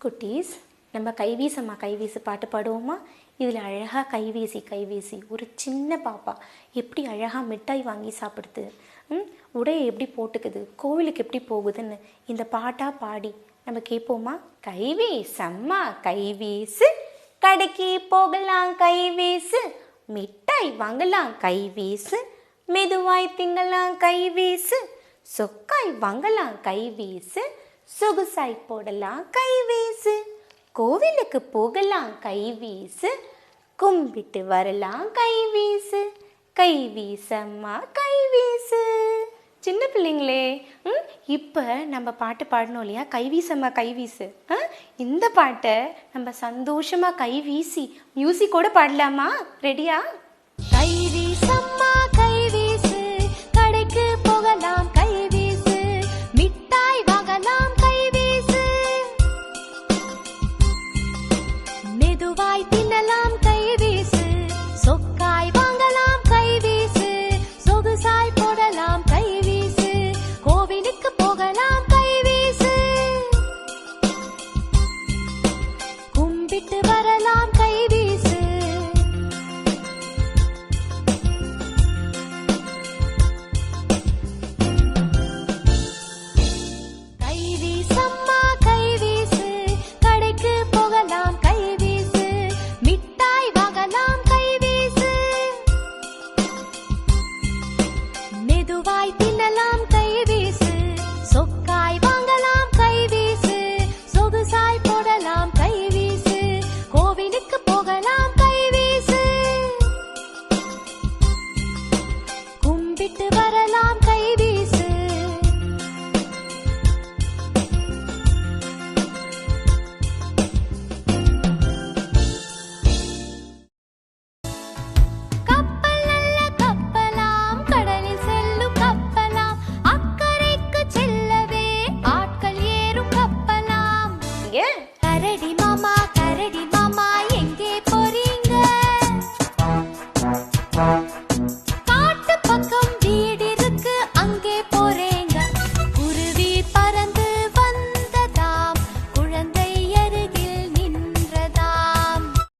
குட்டீஸ், நம்ம கைவீசம்மா கைவீசு பாட்டு பாடுவோமா? இதில் அழகாக கைவீசி ஒரு சின்ன பாப்பா எப்படி அழகாக மிட்டாய் வாங்கி சாப்பிடுது, உடையை எப்படி போட்டுக்குது, கோவிலுக்கு எப்படி போகுதுன்னு இந்த பாட்டாக பாடி நம்ம கேட்போமா? கைவீசம்மா கைவீசு, கடைக்கு போகலாம் கைவீசு, மிட்டாய் வாங்கலாம் கைவீசு, மெதுவாய் திங்கலாம் கைவீசு, சொக்காய் வாங்கலாம் கைவீசு, சொகுசாய் போடலாம் கைவீசு, கோவிலுக்கு போகலாம் கைவீசு, கும்பிட்டு வரலாம் கைவீசு, கைவீசம்மா கைவீசு. சின்ன பிள்ளைங்களே, இப்போ நம்ம பாட்டு பாடணும் இல்லையா? கைவீசம்மா கைவீசு. இந்த பாட்டை நம்ம சந்தோஷமாக கைவீசி மியூசிக்கோடு பாடலாமா? ரெடியா? கைவீசம்மா கைவீசு, கடைக்கு போகலாம் கைவீசு, மிட்டாய் வாங்கலாம் கைவீசு, மெதுவாய் தின்னலாம் கைவீசு, சொக்காய் வாங்கலாம் கைவீசு, சொகுசாய் போடலாம் கைவீசு, கோவிலுக்கு போகலாம் கைவீசு, கும்பிட்டு வரலாம் கைவீசு. கைவீசம்மா கைவீசு, கடைக்கு போகலாம் கைவீசு, மிட்டாய் வாங்கலாம் கைவீசு, மெதுவாய் தின்னலாம் கைவீசு, சொக்காய் வாங்கலாம் கைவீசு, சொகுசாய் போடலாம் கைவீசு, கோவிலுக்கு போகலாம் கைவீசு, கும்பிட்டு வரலாம் கைவீசு. கப்பல் நல்ல கப்பலாம், கடலில் செல்லும் கப்பலாம், அக்கறைக்கு செல்லவே ஆட்கள் ஏறும் கப்பலாம். இங்கே